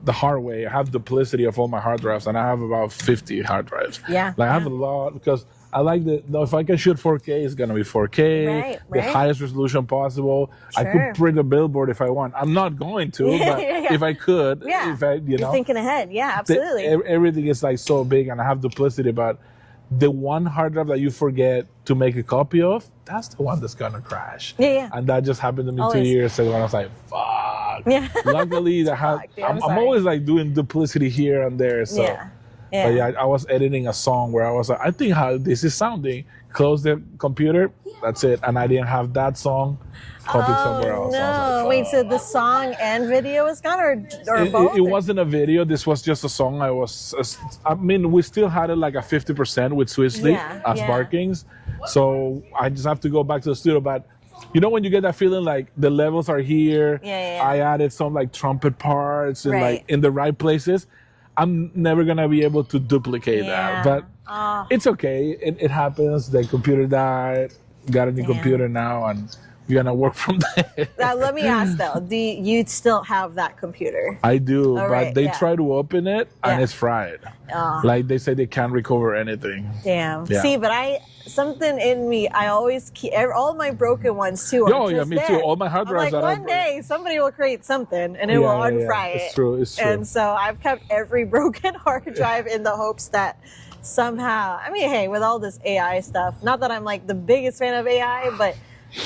the hard way. I have duplicity of all my hard drives, and I have about 50 hard drives. Yeah. Like, I have a lot because I like if I can shoot 4K, it's gonna be 4K, the highest resolution possible. I could print a billboard if I want. I'm not going to, but if I could, if I, You're thinking ahead. Yeah, absolutely. Everything is like so big, and I have duplicity, but the one hard drive that you forget to make a copy of, that's the one that's gonna crash. Yeah. And that just happened to me 2 years ago, and I was like, fuck. Yeah. Luckily, I'm always like doing duplicity here and there. So. But I was editing a song where I was like, I think how this is sounding. Close the computer, that's it. And I didn't have that song copied somewhere else. No, wait, so the song and video was gone, or both? It wasn't a video. This was just a song. We still had it like a 50% with Swizzly as barkings. So I just have to go back to the studio. But you know when you get that feeling like the levels are here, I added some like trumpet parts and like in the right places. I'm never gonna be able to duplicate that, but it's okay. It happens. The computer died. Got a new computer now, and we're gonna work from there. Now, let me ask though: do you still have that computer? I do, but they try to open it and it's fried. Like they say, they can't recover anything. Damn. Yeah. See, but something in me, I always keep all my broken ones too. Me too. All my hard drives. Like, one day somebody will create something and it will unfry it. It's true. And so I've kept every broken hard drive in the hopes that somehow, I mean, hey, with all this AI stuff, not that I'm like the biggest fan of AI, but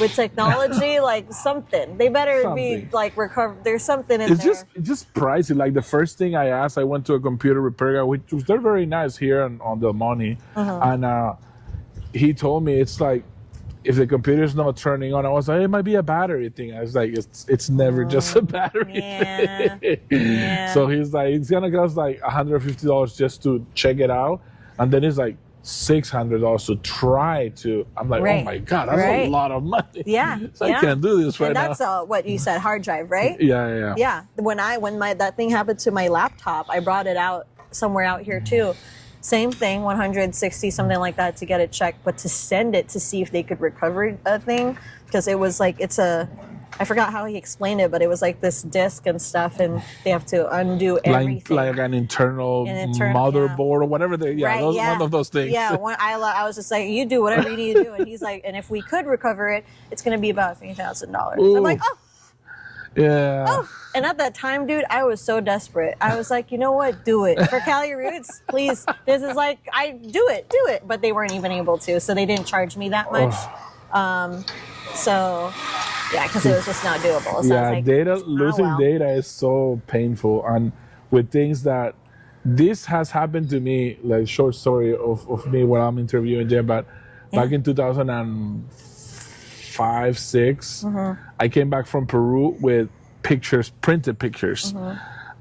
with technology, like something, they better be like recovered. There's something in there. It's just pricey. Like the first thing I asked, I went to a computer repair guy, which was they're very nice here on Del Monte, and he told me it's like if the computer's not turning on, I was like, it might be a battery thing. I was like, it's never just a battery thing. So he's like, it's gonna cost like $150 just to check it out, and then it's like $600 to try to. I'm like, oh my God, that's a lot of money. Yeah, so I can't do this right now. And that's what you said, hard drive, right? Yeah. When that thing happened to my laptop, I brought it out somewhere out here too. Same thing, 160 something like that to get it checked, but to send it to see if they could recover a thing, because it was like I forgot how he explained it, but it was like this disc and stuff, and they have to undo everything. Like an internal motherboard or whatever. One of those things. Yeah, I was just like, you do whatever you need to do. And he's like, and if we could recover it, it's going to be about $3,000. I'm like, oh. Yeah. Oh. And at that time, dude, I was so desperate. I was like, you know what? Do it. For Cali Roots, please. This is like, do it. But they weren't even able to, so they didn't charge me that much. So... yeah, because it was just not doable. So I was like, losing data is so painful. And with things that, this has happened to me, like short story of me when I'm interviewing Jen, but back in 2005, 6, I came back from Peru with printed pictures.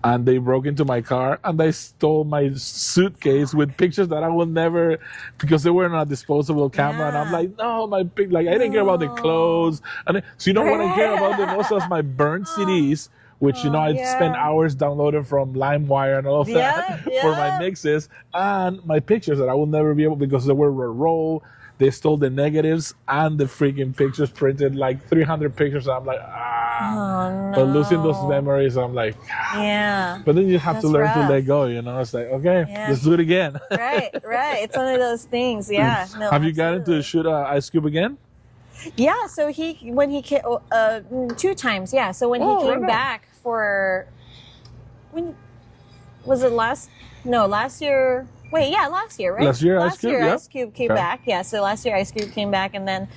And they broke into my car and they stole my suitcase with pictures that I will never, because they were on a disposable camera. And I'm like, no, I didn't care about the clothes. So you know what I care about the most is my burnt CDs, which, I spent hours downloading from LimeWire and all of that for my mixes, and my pictures that I will never be able, because they were roll. They stole the negatives and the freaking pictures, printed like 300 pictures. And I'm like, no. But losing those memories, I'm like, But then you have to learn to let go, It's like, okay, let's do it again. Right. It's one of those things, No, have you gotten to shoot Ice Cube again? Yeah, so when he came, 2 times, So when he came back when was it last year? Wait, last year, right? Last year, Ice Cube came back. Yeah, so last year Ice Cube came back, and then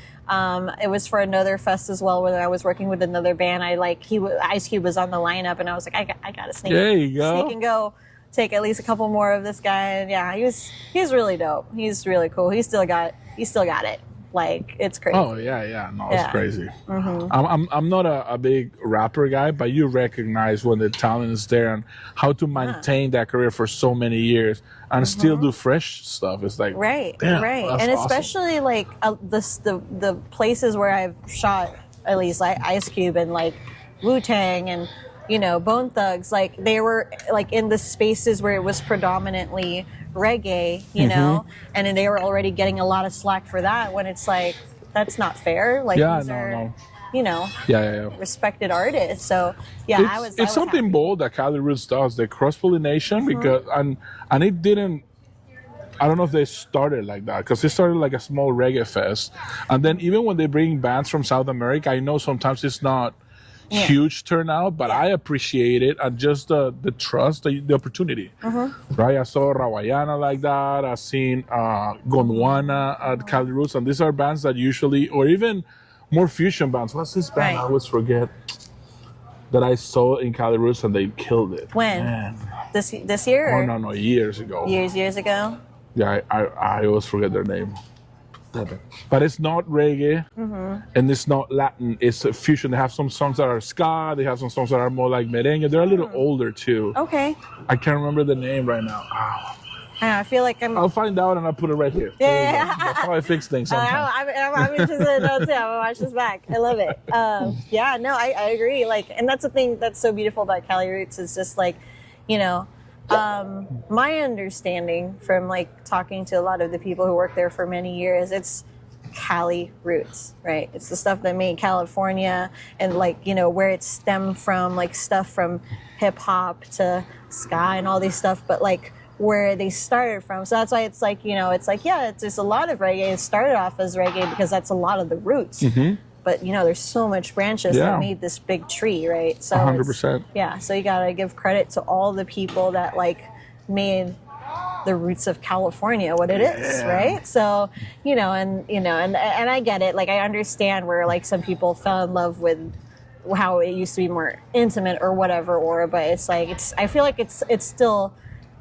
it was for another fest as well, where I was working with another band. Ice Cube was on the lineup, and I was like, I gotta sneak and go take at least a couple more of this guy. And he's really dope. He's really cool. He still got it. Like, it's crazy. Oh yeah. No, it's crazy. I'm not a big rapper guy, but you recognize when the talent is there and how to maintain that career for so many years and still do fresh stuff. It's like right. And awesome. Especially like the places where I've shot, at least like Ice Cube and like Wu-Tang and Bone Thugs, like they were like in the spaces where it was predominantly reggae, and then they were already getting a lot of slack for that, when it's like, that's not fair. Like, these are respected artists. So it's something happy. Bold that Cali Roots does, the cross-pollination, because and it didn't, I don't know if they started like that, because it started like a small reggae fest, and then even when they bring bands from South America, I know sometimes it's not huge turnout, but I appreciate it, and just the trust, the opportunity. Right? I saw Rawayana like that. I've seen Gondwana at Cali Roots, and these are bands that usually, or even more fusion bands. What's this band? I always forget, that I saw in Cali Roots and they killed it. When? Man. This year? Oh no, years ago. Years ago? Yeah, I always forget their name. But it's not reggae, and it's not Latin. It's a fusion. They have some songs that are ska. They have some songs that are more like merengue. They're a little older too. Okay. I can't remember the name right now. I feel like I'll find out and I'll put it right here. Yeah. That's how I fix things sometimes. I'm interested in that too. I'm gonna watch this back. I love it. I agree. Like, and that's the thing that's so beautiful about Cali Roots, is just like, my understanding from like talking to a lot of the people who work there for many years, it's Cali Roots, right? It's the stuff that made California, and like, where it stemmed from, like stuff from hip hop to ska and all these stuff, but like where they started from. So that's why it's like, it's just a lot of reggae. It started off as reggae because that's a lot of the roots. But there's so much branches that made this big tree, right? So 100%. So you gotta give credit to all the people that like made the roots of California what it is, right? So and I get it. Like, I understand where like some people fell in love with how it used to be more intimate or whatever, but it's like I feel like it's still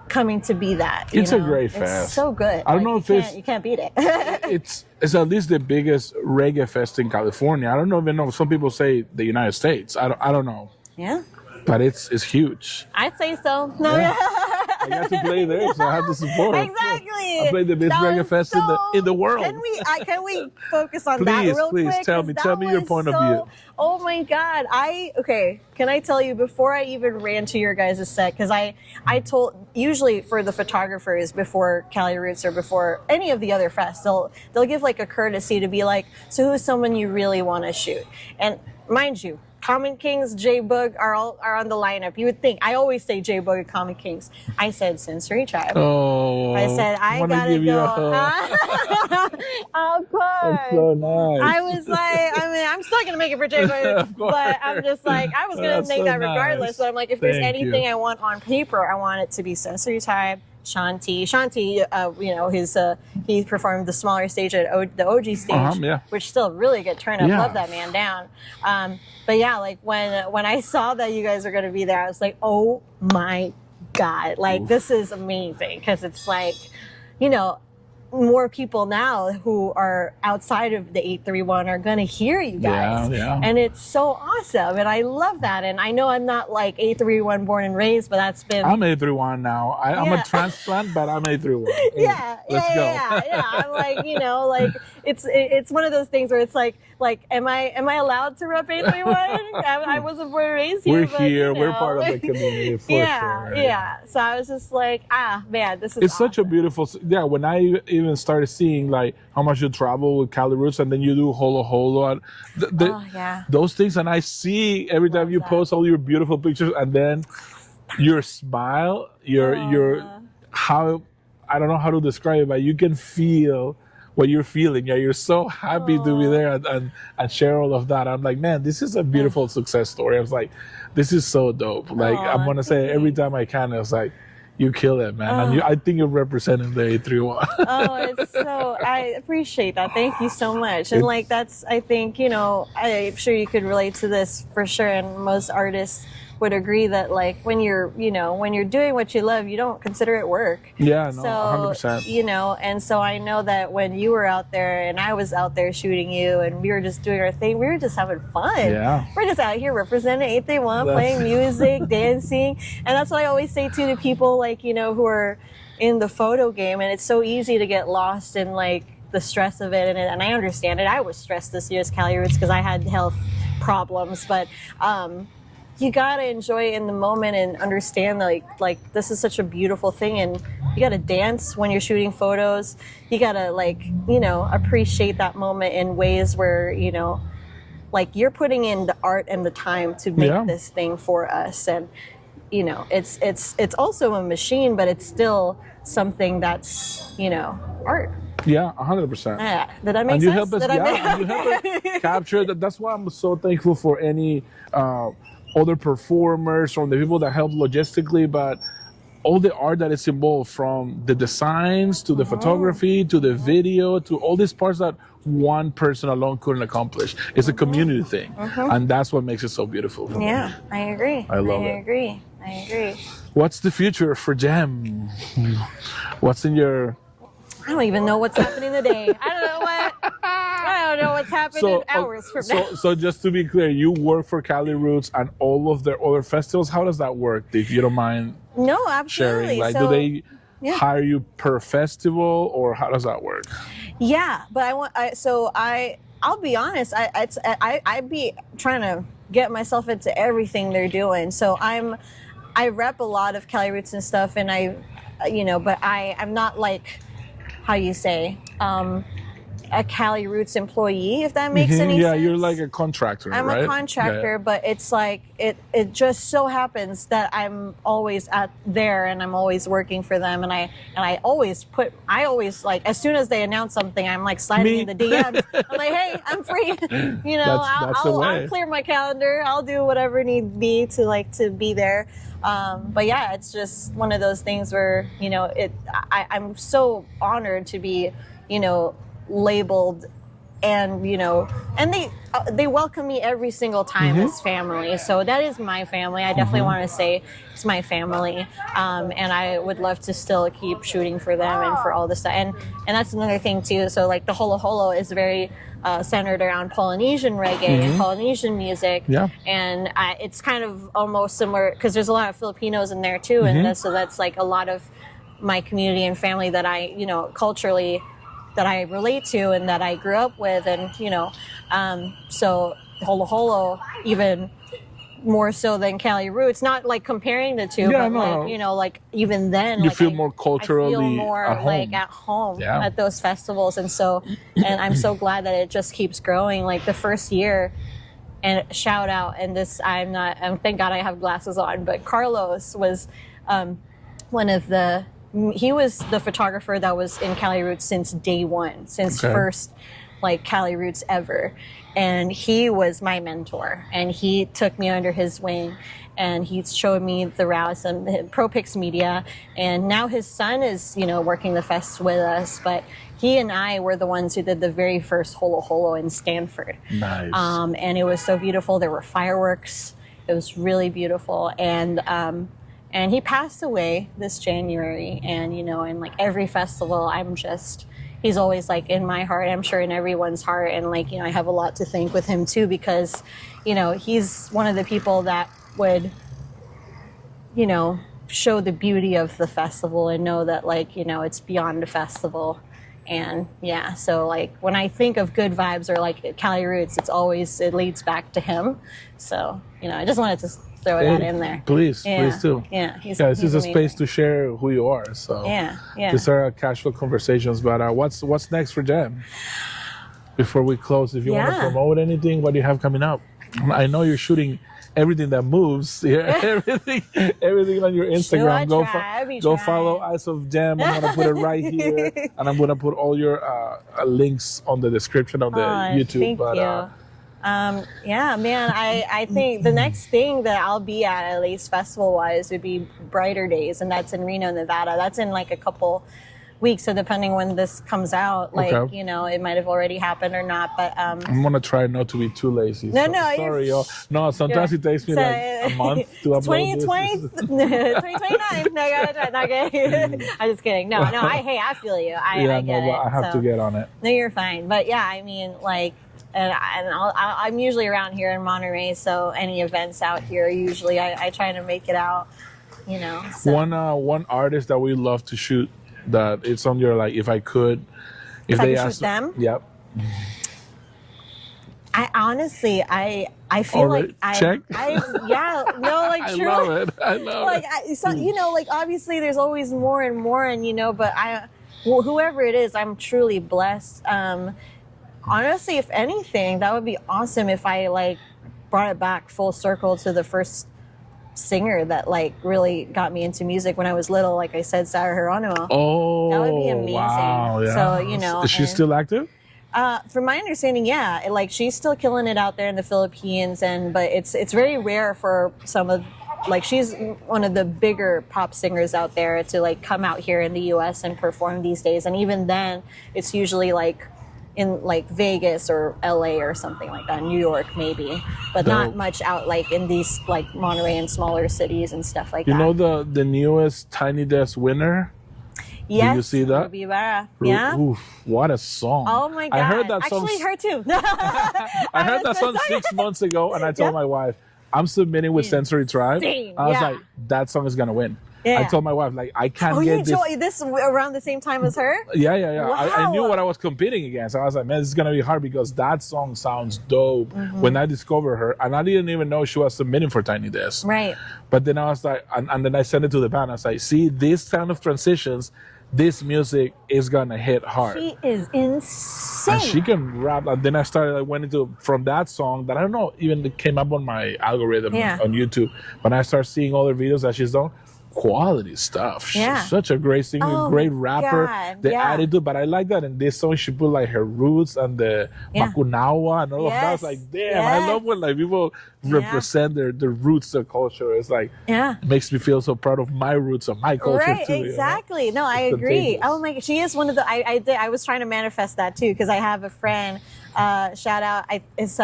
coming to be that. It's a great fest. It's so good. I don't know if you can't beat it. it's at least the biggest reggae fest in California. I don't even know. Some people say the United States. I don't know. Yeah. But it's huge. I'd say so. No. Yeah. I got to play there, so I have to support. Exactly. I played the best reggae fest in the world. Can we focus on please, that real quick? Please, tell me your point of view. Oh my God. Can I tell you, before I even ran to your guys' set, because I told, usually for the photographers before Cali Roots or before any of the other fests, they'll give like a courtesy to be like, so who's someone you really want to shoot? And mind you, Common Kings, J-Bug are on the lineup. You would think. I always say J-Bug and Common Kings. I said Sensory Tribe. Oh. I said, I gotta go. Of course. That's so nice. I was like, I'm still gonna make it for J-Bug, but I'm just like, I was gonna make that regardless. Nice. But I'm like, if there's anything I want on paper, I want it to be Sensory Tribe. Shanti, he performed the smaller stage at the OG stage, which still really good turnout. Love that man down. But yeah, like when I saw that you guys are going to be there, I was like, oh my God, like this is amazing, because it's like, more people now who are outside of the 831 are going to hear you guys. And it's so awesome. And I love that. And I know I'm not like 831 born and raised, but that's been... I'm 831 now. I'm a transplant, but I'm 831. Yeah. I'm like, like it's one of those things where it's like, am I allowed to rep 831? I wasn't born and raised here. We're here. We're part of the community for sure. Yeah. So I was just like, man, this is It's awesome. such a beautiful... Yeah, when I even started seeing like how much you travel with Cali Roots, and then you do Holo Holo, those things, and I see every time you post all your beautiful pictures, and then your smile, your how, I don't know how to describe it, but you can feel what you're feeling. Yeah, you're so happy to be there and share all of that. I'm like, man, this is a beautiful success story. I was like, this is so dope. Like, I'm gonna say every time I can, I was like, you kill it, man. And I think you're representing the 831. It's so, I appreciate that. Thank you so much. And like, that's, I think, I'm sure you could relate to this for sure. And most artists would agree that like when you're doing what you love, you don't consider it work. Yeah, no, so, 100%. And so I know that when you were out there and I was out there shooting you and we were just doing our thing, we were just having fun. Yeah. We're just out here representing 831, playing music, dancing. And that's what I always say to the people like, who are in the photo game, and it's so easy to get lost in like the stress of it. And I understand it. I was stressed this year as Cali Roots because I had health problems, but you gotta enjoy it in the moment and understand that like this is such a beautiful thing, and you gotta dance when you're shooting photos. You gotta appreciate that moment in ways where like you're putting in the art and the time to make this thing for us. And it's also a machine, but it's still something that's art. Yeah, 100%. Yeah. Did I make sense? Help us, and you help us capture that. That's why I'm so thankful for any other performers, from the people that help logistically, but all the art that is involved, from the designs to the photography to the video to all these parts that one person alone couldn't accomplish. It's a community thing, and that's what makes it so beautiful. Yeah, I agree. I love it. I agree. What's the future for Gem? What's in your... I don't even know what's happening today. I don't know what's happening hours from now. So just to be clear, you work for Cali Roots and all of their other festivals. How does that work, if you don't mind? No, absolutely. Sharing? Like, do they hire you per festival, or how does that work? Yeah, but I'll be honest. I'd be trying to get myself into everything they're doing. So I rep a lot of Cali Roots and stuff, and but I'm not like, how you say, a Cali Roots employee, if that makes any sense. Yeah, you're like a contractor, I'm right? a contractor, but it's like, it just so happens that I'm always there and I'm always working for them. And I always like, as soon as they announce something, I'm like sliding in the DMs. I'm like, hey, I'm free. I'll clear my calendar. I'll do whatever need be to be there. But yeah, it's just one of those things where, I'm so honored to be, labeled, and and they welcome me every single time as family. So that is my family. I definitely want to say it's my family, and I would love to still keep shooting for them and for all this stuff. And that's another thing too. So like the Holo Holo is very centered around Polynesian reggae and Polynesian music. Yeah. And it's kind of almost similar because there's a lot of Filipinos in there too. And so that's like a lot of my community and family that I, you know, culturally that I relate to and that I grew up with. And, you know, so Holo Holo, even more so than Cali Roots, not like comparing the two, but like, you know, like even then, you like feel more culturally I feel more at home. like at home at those festivals. And so, and I'm so glad that it just keeps growing. Like the first year, and shout out, and this, thank God I have glasses on, but Carlos was he was the photographer that was in Cali Roots since day one, since first like Cali Roots ever. And he was my mentor, and he took me under his wing, and he showed me the routes and ProPix Media. And now his son is, you know, working the fest with us, but he and I were the ones who did the very first Holo Holo in Stanford. Nice. And it was so beautiful. There were fireworks. It was really beautiful. And he passed away this January. And, you know, in like every festival, he's always like in my heart, I'm sure in everyone's heart. And like, you know, I have a lot to thank with him too, because, you know, he's one of the people that would, you know, show the beauty of the festival and know that like, you know, it's beyond a festival. And yeah, so like when I think of good vibes or like Cali Roots, it leads back to him. So, you know, I just wanted to throw that in there. Please do. Yeah, this is a space to share who you are. So these are casual conversations. But what's next for Jam? Before we close, if you want to promote anything, what do you have coming up? I know you're shooting everything that moves. Everything on your Instagram. Go follow Eyes of Jam. I'm gonna put it right here, and I'm gonna put all your links on the description of the YouTube. Thank you. Yeah, man, I think the next thing that I'll be at least festival-wise, would be Brighter Days, and that's in Reno, Nevada. That's in like a couple weeks, so depending when this comes out, like, you know, it might have already happened or not, but... I'm going to try not to be too lazy. Sorry, y'all. No, sometimes it takes me like a month to upload 2029. No, I'm just kidding. No, I feel you. I get it. I have to get on it. No, you're fine. But yeah, I mean, like... And I'm usually around here in Monterey, so any events out here, usually I try to make it out, you know. So. One artist that we love to shoot, that it's on your, like, if I could. If they ask them? Yep. I honestly, I feel like Check? like true. I love it. So, you know, like obviously there's always more and more, and you know, but whoever it is, I'm truly blessed. Honestly, if anything, that would be awesome if I like brought it back full circle to the first singer that like really got me into music when I was little. Like I said, Sarah Geronimo. Oh, that would be amazing. Wow, yeah. So, you know, is she still active? From my understanding, yeah, like she's still killing it out there in the Philippines, but it's very rare for some of, like, she's one of the bigger pop singers out there to like come out here in the U.S. and perform these days, and even then, it's usually like in like Vegas or LA or something like that, New York maybe, but not much out like in these like Monterey and smaller cities and stuff like that. You know the newest Tiny Desk winner? Yes. Did you see that? Yeah. Oof, what a song. Oh my God. I heard that song. Actually, her too. I heard that song 6 months ago, and I told my wife, I'm submitting with Sensory Tribe. I was like, that song is going to win. Yeah. I told my wife, like, I can't get this around the same time as her? Yeah. Wow. I knew what I was competing against. I was like, man, this is going to be hard because that song sounds dope. When I discovered her, and I didn't even know she was submitting for Tiny Desk. Right. But then I was like, and then I sent it to the band. I was like, see, this kind of transitions, this music is going to hit hard. She is insane. And she can rap. And then I started, went into, from that song that I don't know, even came up on my algorithm on YouTube. When I start seeing other videos that she's done, quality stuff. She's such a great singer, great rapper. The attitude, but I like that in this song she put like her roots and the Makunawa and all of that. I was like, damn, I love when like people represent their roots, their culture. It's like, it makes me feel so proud of my roots and my culture too. Exactly. You know? No, I agree. Oh my God, she is one of the. I was trying to manifest that too because I have a friend shout out. His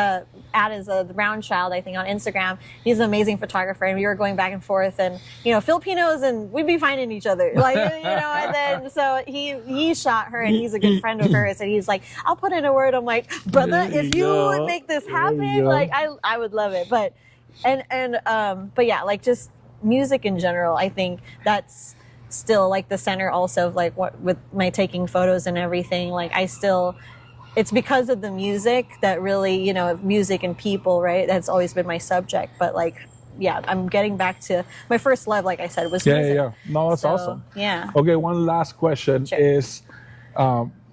ad is the Brown Child, I think, on Instagram. He's an amazing photographer, and we were going back and forth, and Filipinos, and we'd be finding each other, like and then so he shot her, and he's a good friend of hers, and he's like, I'll put in a word. I'm like, brother, if you would make this happen, like I would love it. But but yeah, like just music in general, I think that's still like the center also of like what with my taking photos and everything. Like it's because of the music that really, music and people, right? That's always been my subject. But like, yeah, I'm getting back to my first love, like I said, was music. Yeah. No, that's awesome. Yeah. Okay, one last question is,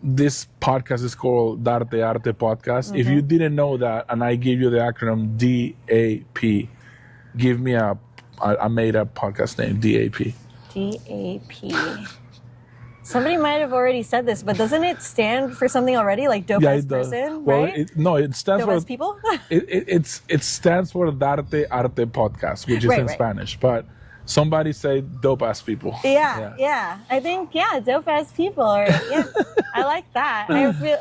this podcast is called Darte Arte Podcast. If you didn't know that, and I give you the acronym D.A.P, give me I made a podcast name, D.A.P. D.A.P. Somebody might have already said this, but doesn't it stand for something already, like dope ass person, right? Well, it stands dope for ass people. it stands for Darte Arte Podcast, which is in Spanish. But somebody say dope ass people. Yeah. I think dope ass people. Or I like that. I feel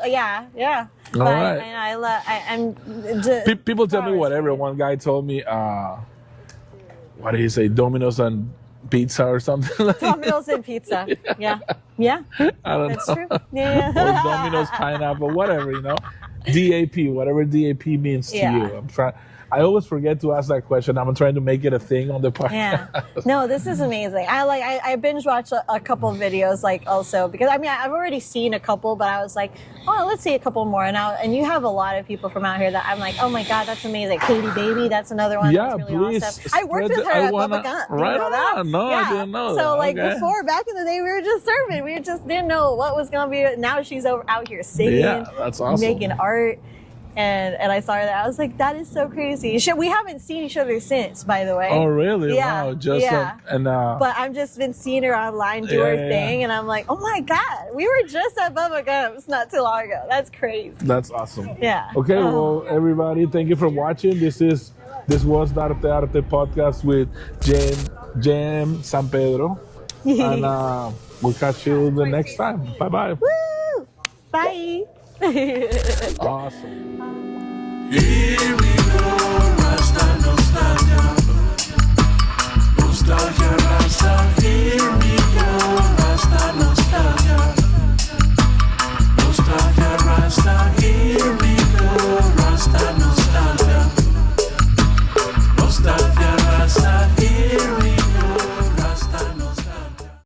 All right. And People tell me whatever. One guy told me, what did he say? Domino's and pizza or something like Domino's and pizza. Yeah. I don't That's know. true. Yeah. Or Domino's pineapple, whatever, DAP, whatever DAP means to you. I always forget to ask that question. I'm trying to make it a thing on the podcast. Yeah. No, this is amazing. I binge watched a couple of videos, like also because I've already seen a couple, but I was like, oh, let's see a couple more. And you have a lot of people from out here that I'm like, oh my God, that's amazing. Katie Baby, that's another one. Yeah, that's really please. Awesome. I worked with her at Bubba Gump. Right on. No, I didn't know that. So like before, back in the day, we were just surfing. We just didn't know what was gonna be. Now she's out here singing. Yeah, that's awesome. Making art. And I saw her there. I was like, that is so crazy. We haven't seen each other since, by the way. Oh, really? Yeah. Wow. But I've just been seeing her online do her thing, and I'm like, oh my God, we were just at Bubba Gump's not too long ago. That's crazy. That's awesome. Yeah. Okay, well, everybody, thank you for watching. This was Darte Arte Podcast with Jem San Pedro. And we'll catch you the next time. Bye-bye. Woo! Bye. Awesome. Here we go, Rasta nostalgia.